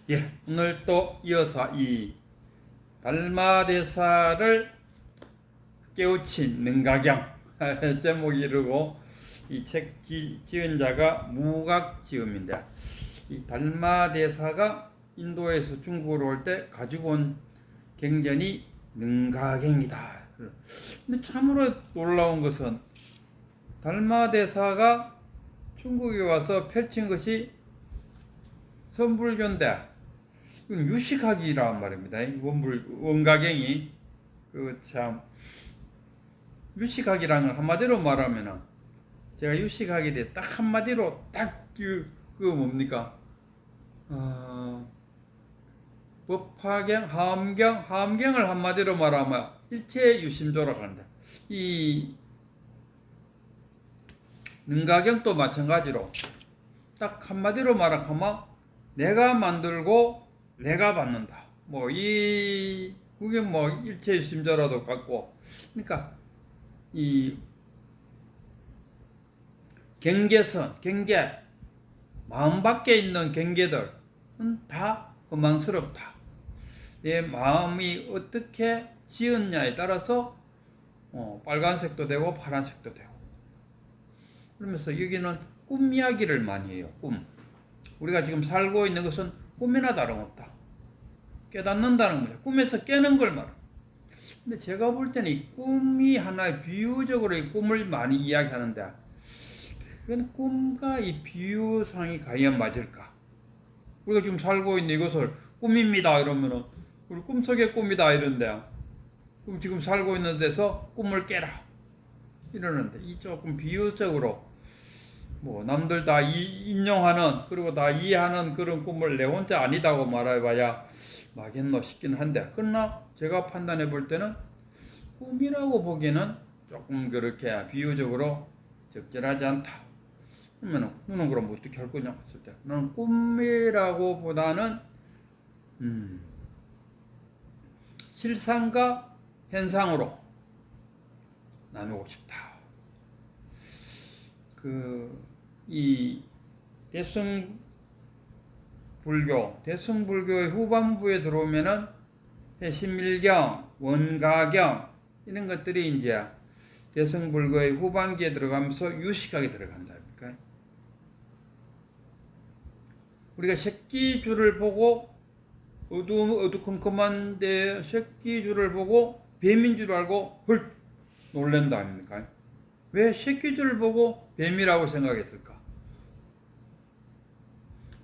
예, 오늘 또 이어서 이 달마대사를 깨우친 능가경 제목이 이르고 이 책 지은 자가 무각지음인데, 이 달마대사가 인도에서 중국으로 올 때 가지고 온 경전이 능가경이다. 근데 참으로 놀라운 것은 달마대사가 중국에 와서 펼친 것이 선불교인데, 이건 유식학이란 말입니다. 원가경이 참 유식학이라는 걸 한마디로 말하면은, 제가 유식학에 대해 딱 한마디로 딱 뭡니까? 법화경, 하엄경을 한마디로 말하면 일체 유심조라고 하는데, 이 능가경도 마찬가지로 딱 한마디로 말하면 내가 만들고 내가 받는다. 그게 일체 유심조라도 같고, 그러니까 이 경계, 마음 밖에 있는 경계들은 다 허망스럽다. 내 마음이 어떻게 지었냐에 따라서 빨간색도 되고 파란색도 되고, 그러면서 여기는 꿈 이야기를 많이 해요. 우리가 지금 살고 있는 것은 꿈이나 다름없다. 깨닫는다는 거죠. 꿈에서 깨는 걸 말합니다. 근데 제가 볼 때는 이 꿈이 하나의 비유적으로 이 꿈을 많이 이야기하는데, 그건 꿈과 이 비유상이 과연 맞을까? 우리가 지금 살고 있는 이것을 꿈입니다 이러면은, 우리 꿈속의 꿈이다 이런데, 그럼 지금 살고 있는 데서 꿈을 깨라 이러는데, 이 조금 비유적으로 남들 다 인용하는, 그리고 다 이해하는 그런 꿈을 내 혼자 아니다고 말해봐야 막겠노 싶긴 한데, 그러나 제가 판단해 볼 때는 꿈이라고 보기에는 조금 그렇게 비유적으로 적절하지 않다. 그러면 너는 그럼 어떻게 할 거냐 했을 때, 나는 꿈이라고 보다는 실상과 현상으로 나누고 싶다. 이 대승불교의 후반부에 들어오면은 해신밀경, 원가경 이런 것들이 이제 대승불교의 후반기에 들어가면서 유식하게 들어간다. 우리가 새끼줄을 보고 어두컴컴한 데 새끼줄을 보고 뱀인 줄 알고 헐 놀란다 아닙니까? 왜 새끼줄을 보고 뱀이라고 생각했을까?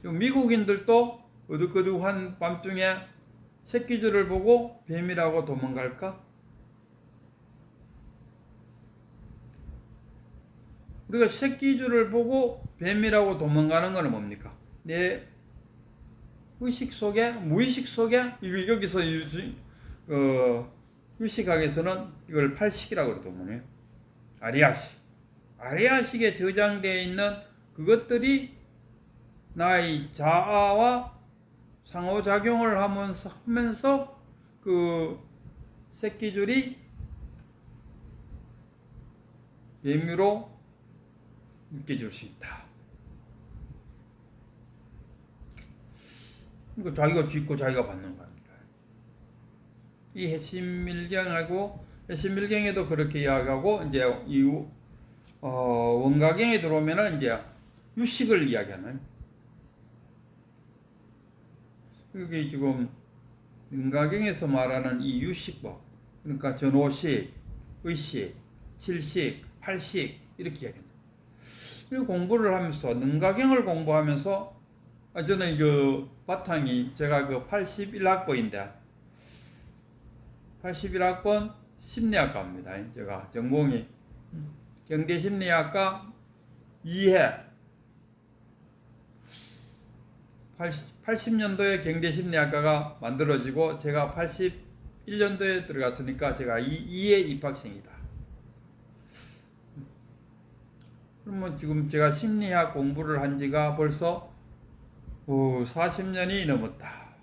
미국인들도 어둑어둑한 밤중에 새끼줄을 보고 뱀이라고 도망갈까? 우리가 새끼줄을 보고 뱀이라고 도망가는 것은 뭡니까? 내 의식 속에, 무의식 속에, 여기서 유식학에서는 이걸 팔식이라고 그러더군요. 아리아식에 저장되어 있는 그것들이 나의 자아와 상호작용을 하면서 그 새끼줄이 뱀으로 느껴질 수 있다. 그러니까 자기가 짓고 자기가 받는 거니까. 이 해신밀경에도 그렇게 이야기하고, 이제 원가경에 들어오면은 이제 유식을 이야기하는. 여기 지금 능가경에서 말하는 이 유식법, 그러니까 전오식, 의식, 칠식, 팔식 이렇게 이야기합니다. 그리고 공부를 하면서 능가경을 공부하면서, 저는 바탕이 제가 81학번인데 81학번 심리학과입니다. 제가 전공이 경제심리학과 2회 80년도에 경제심리학과가 만들어지고, 제가 81년도에 들어갔으니까 제가 2회 입학생이다. 그러면 지금 제가 심리학 공부를 한 지가 벌써 40년이 넘었다.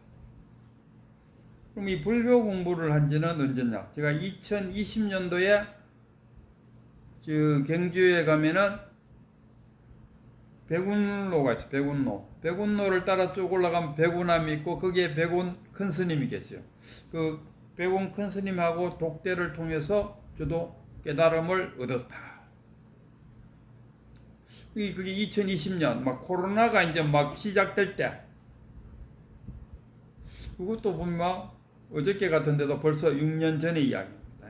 그럼 이 불교 공부를 한 지는 언제냐? 제가 2020년도에 경주에 가면은 백운로가 있어. 백운로를 따라 쭉 올라가면 백운함이 있고 거기에 백운 큰 스님이 계세요. 그 백운 큰 스님하고 독대를 통해서 저도 깨달음을 얻었다. 그게 2020년 막 코로나가 이제 막 시작될 때, 그것도 보면 어저께 같은데도 벌써 6년 전의 이야기입니다.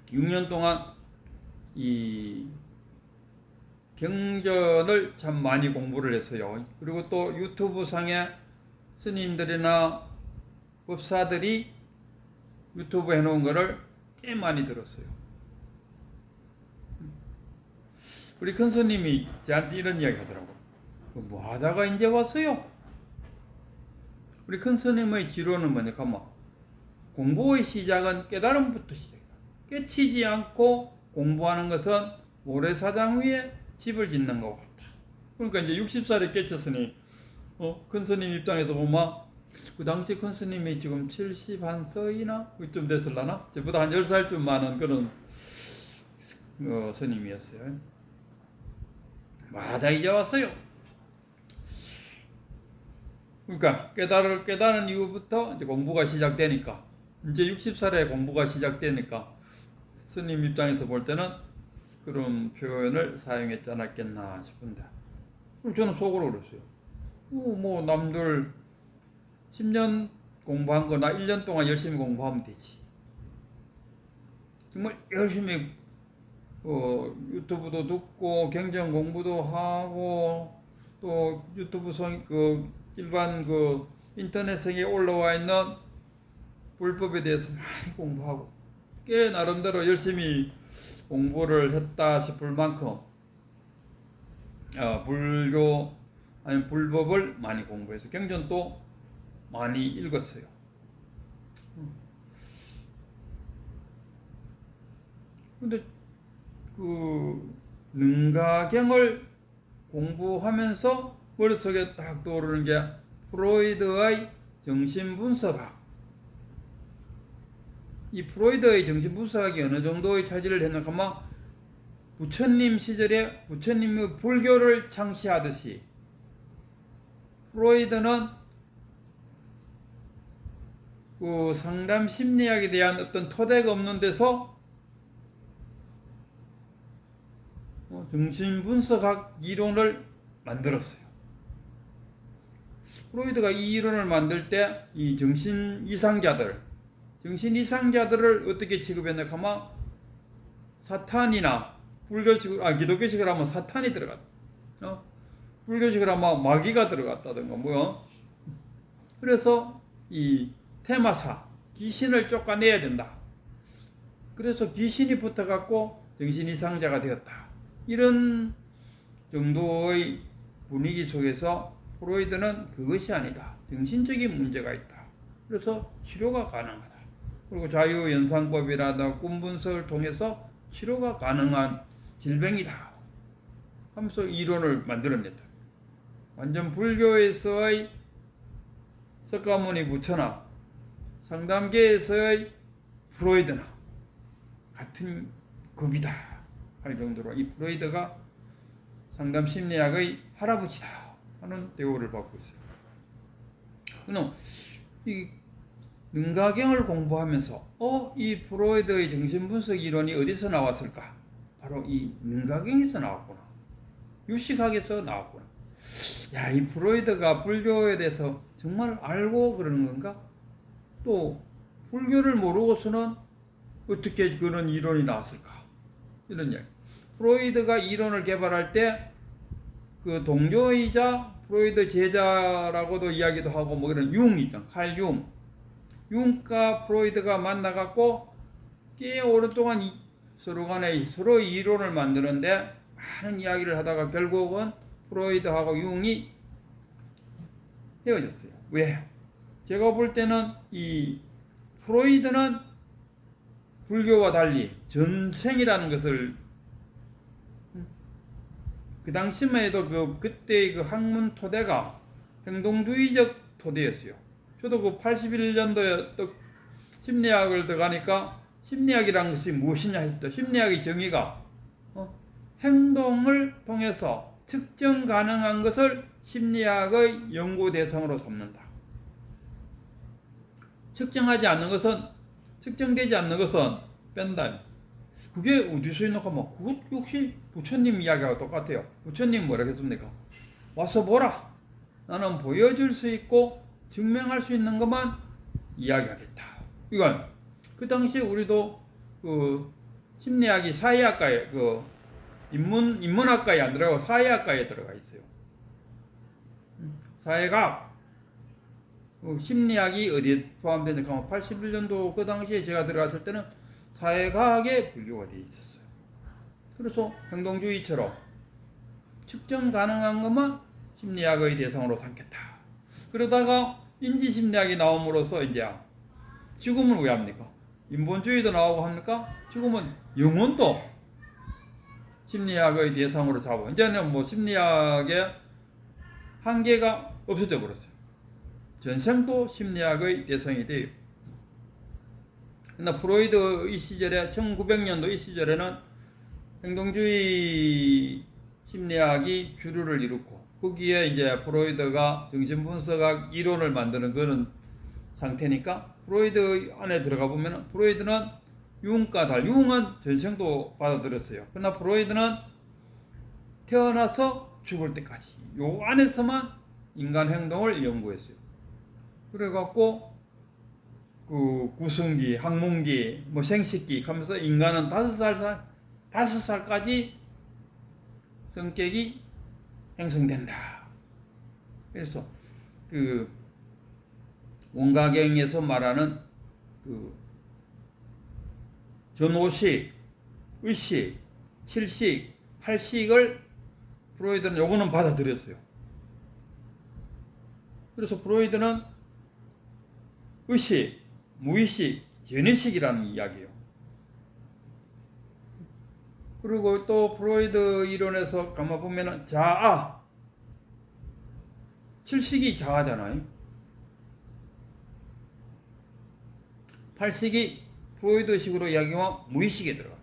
6년 동안 이 경전을 참 많이 공부를 했어요. 그리고 또 유튜브 상에 스님들이나 법사들이 유튜브 해놓은 거를 꽤 많이 들었어요. 우리 큰 스님이 저한테 이런 이야기 하더라고요. 뭐 하다가 이제 왔어요? 우리 큰 스님의 지론은 뭐냐 하면 공부의 시작은 깨달음부터 시작이다. 깨치지 않고 공부하는 것은 모래사장 위에 집을 짓는 것 같다. 그러니까 이제 60살에 깨쳤으니 큰 스님 입장에서 보면 그 당시 큰 스님이 지금 71세이나 좀 됐을라나? 저보다 한 10살 좀 많은 그런 스님이었어요. 마다 이제 왔어요. 그러니까 깨달은 이후부터 이제 공부가 시작되니까, 이제 60살에 공부가 시작되니까 스님 입장에서 볼 때는 그런 표현을 사용했지 않았겠나 싶은데, 저는 속으로 그랬어요. 뭐 남들 10년 공부한 거나 1년 동안 열심히 공부하면 되지. 정말 열심히 유튜브도 듣고 경전 공부도 하고 또 유튜브 일반 인터넷상에 올라와 있는 불법에 대해서 많이 공부하고 꽤 나름대로 열심히 공부를 했다 싶을 만큼 불교 아니 불법을 많이 공부해서 경전도 많이 읽었어요. 근데 능가경을 공부하면서 머릿속에 딱 떠오르는 게 프로이드의 정신분석학. 이 프로이드의 정신분석학이 어느 정도의 차지를 했는가 하면 부처님 시절에 부처님의 불교를 창시하듯이 프로이드는 그 상담 심리학에 대한 어떤 토대가 없는 데서 정신분석학 이론을 만들었어요. 프로이드가 이 이론을 만들 때 이 정신 이상자들을 어떻게 취급했냐 하면 사탄이나 기독교식으로 하면 사탄이 들어갔다. 불교식으로 하면 마귀가 들어갔다든가 그래서 이 테마사 귀신을 쫓아내야 된다. 그래서 귀신이 붙어갖고 정신 이상자가 되었다. 이런 정도의 분위기 속에서 프로이드는 그것이 아니다. 정신적인 문제가 있다. 그래서 치료가 가능하다. 그리고 자유연상법이라든가 꿈분석을 통해서 치료가 가능한 질병이다 하면서 이론을 만들어냈다. 완전 불교에서의 석가모니 부처나 상담계에서의 프로이드나 같은 급이다 할 정도로 이 프로이드가 상담 심리학의 할아버지다 하는 대우를 받고 있어요. 그럼 이 능가경을 공부하면서 이 프로이드의 정신분석 이론이 어디서 나왔을까? 바로 이 능가경에서 나왔구나. 유식학에서 나왔구나. 야, 이 프로이드가 불교에 대해서 정말 알고 그러는 건가? 또 불교를 모르고서는 어떻게 그런 이론이 나왔을까? 이런 이야기. 프로이드가 이론을 개발할 때 그 동료이자 프로이드 제자라고도 이야기도 하고 뭐 이런 융이죠. 칼 융과 프로이드가 만나갖고 꽤 오랫동안 서로 간에 서로의 이론을 만드는데 많은 이야기를 하다가 결국은 프로이드하고 융이 헤어졌어요. 왜? 제가 볼 때는 이 프로이드는 불교와 달리 전생이라는 것을 그 당시만 해도 그때의 그 학문 토대가 행동주의적 토대였어요. 저도 그 81년도에 또 심리학을 들어가니까 심리학이라는 것이 무엇이냐 했죠. 심리학의 정의가 행동을 통해서 측정 가능한 것을 심리학의 연구 대상으로 삼는다. 측정되지 않는 것은 뺀다. 그게 어디서 있는가? 그것 역시 부처님 이야기하고 똑같아요. 부처님 뭐라 했습니까? 와서 보라. 나는 보여줄 수 있고 증명할 수 있는 것만 이야기하겠다. 이건 그 당시에 우리도 그 심리학이 사회학과에 인문학과에 안 들어가고 사회학과에 들어가 있어요. 사회학 심리학이 어디에 포함되는가 하면 81년도 그 당시에 제가 들어갔을 때는 사회과학에 분류가 되어 있었어요. 그래서 행동주의처럼 측정 가능한 것만 심리학의 대상으로 삼겠다. 그러다가 인지심리학이 나옴으로써 이제 지금은 왜 합니까? 인본주의도 나오고 합니까? 지금은 영혼도 심리학의 대상으로 잡고 이제는 심리학의 한계가 없어져 버렸어요. 전생도 심리학의 대상이 돼요. 그러나 프로이드 이 시절에 1900년도 이 시절에는 행동주의 심리학이 주류를 이루고 거기에 이제 프로이드가 정신분석학 이론을 만드는 그런 상태니까 프로이드 안에 들어가 보면 프로이드는 융과 달리 융은 전생도 받아들였어요. 그러나 프로이드는 태어나서 죽을 때까지 요 안에서만 인간 행동을 연구했어요. 그래갖고 그 구성기, 학문기, 생식기 하면서 인간은 5살까지 성격이 형성된다. 그래서 그 원가경에서 말하는 그 전오식, 의식, 칠식, 팔식을 프로이드는 요거는 받아들였어요. 그래서 프로이드는 의식, 무의식, 전의식이라는 이야기예요. 그리고 또 프로이드 이론에서 가만 보면은 자아, 칠식이 자아잖아요. 팔식이 프로이드식으로 이야기하면 무의식에 들어가.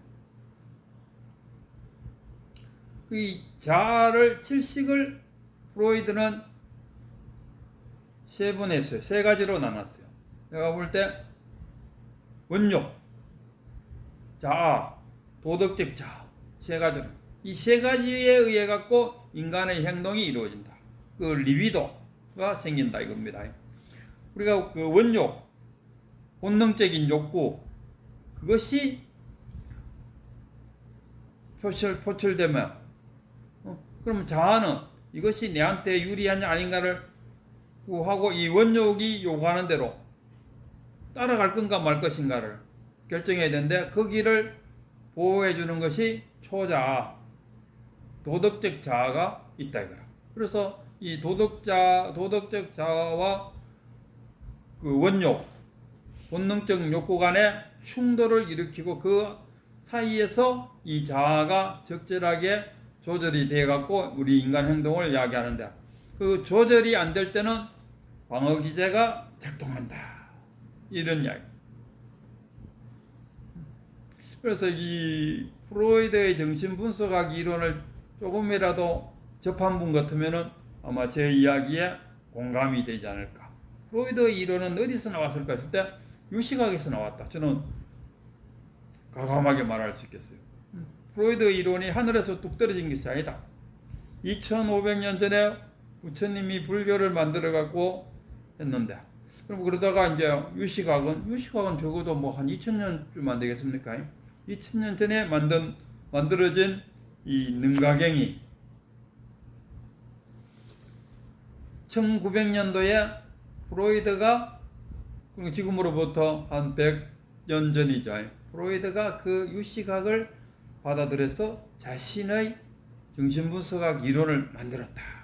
이 자아를 칠식을 프로이드는 세분했어요. 세 가지로 나눴어요. 내가 볼 때 원욕, 자아, 도덕적 자아 세 가지로 이 세 가지에 의해 갖고 인간의 행동이 이루어진다. 그 리비도가 생긴다 이겁니다. 우리가 그 원욕, 본능적인 욕구 그것이 표출되면 그럼 자아는 이것이 내한테 유리하냐 아닌가를 하고 이 원욕이 요구하는 대로 따라갈 건가 말 것인가를 결정해야 되는데 거기를 보호해 주는 것이 초자아, 도덕적 자아가 있다 이거라. 그래서 이 도덕적 자아와 그 원욕, 본능적 욕구 간의 충돌을 일으키고 그 사이에서 이 자아가 적절하게 조절이 되어 갖고 우리 인간 행동을 이야기하는데 그 조절이 안 될 때는 방어 기제가 작동한다. 이런 이야기. 그래서 이 프로이드의 정신분석학 이론을 조금이라도 접한 분 같으면은 아마 제 이야기에 공감이 되지 않을까. 프로이드 이론은 어디서 나왔을까 했을 때 유식학에서 나왔다. 저는 과감하게 말할 수 있겠어요. 프로이드 이론이 하늘에서 뚝 떨어진 것이 아니다. 2500년 전에 부처님이 불교를 만들어 갖고 했는데 그럼 그러다가 이제 유식학은 적어도 한 2000년쯤 안 되겠습니까? 2000년 전에 만들어진 이 능가경이 1900년도에 프로이드가 지금으로부터 한 100년 전이죠. 프로이드가 그 유식학을 받아들여서 자신의 정신분석학 이론을 만들었다.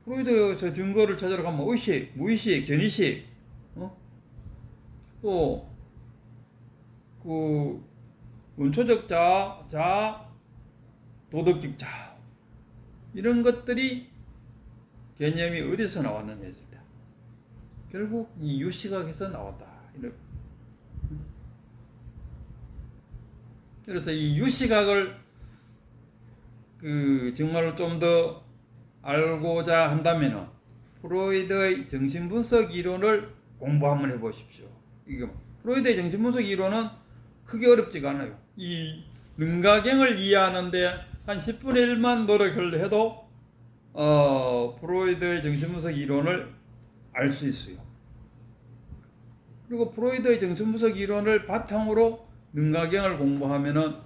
프로이드 저 증거를 찾으러 가면 의식, 무의식, 전의식, 또 그 원초적 자아, 도덕적 자아 이런 것들이 개념이 어디서 나왔느냐 했을 때 결국 이 유식학에서 나왔다. 그래서 이 유시각을 정말로 좀 더 알고자 한다면은 프로이드의 정신분석 이론을 공부 한번 해보십시오. 이게 프로이드의 정신분석 이론은 크게 어렵지가 않아요. 이 능가경을 이해하는데 한 10분의 1만 노력을 해도 프로이드의 정신분석 이론을 알 수 있어요. 그리고 프로이드의 정신분석 이론을 바탕으로 능가경을 공부하면은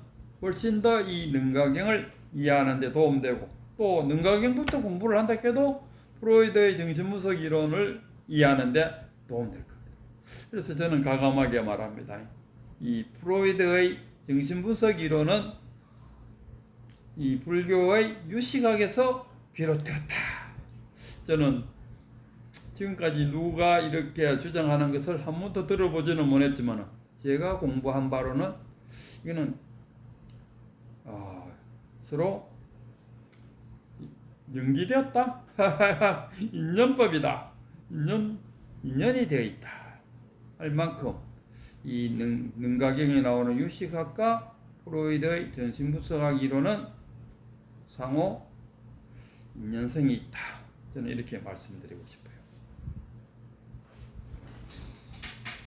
훨씬 더 이 능가경을 이해하는 데 도움되고, 또 능가경부터 공부를 한다 해도 프로이드의 정신분석 이론을 이해하는 데 도움될 겁니다. 그래서 저는 가감하게 말합니다. 이 프로이드의 정신분석 이론은 이 불교의 유시각에서 비롯되었다. 저는 지금까지 누가 이렇게 주장하는 것을 한 번도 들어보지는 못했지만 제가 공부한 바로는 이거는 서로 연기되었다. 인연법이다. 인연이 되어 있다 할 만큼 이 능가경에 나오는 유시각과 프로이드의 정신분석학 이론은 상호 인연성이 있다. 저는 이렇게 말씀드리고 싶어요.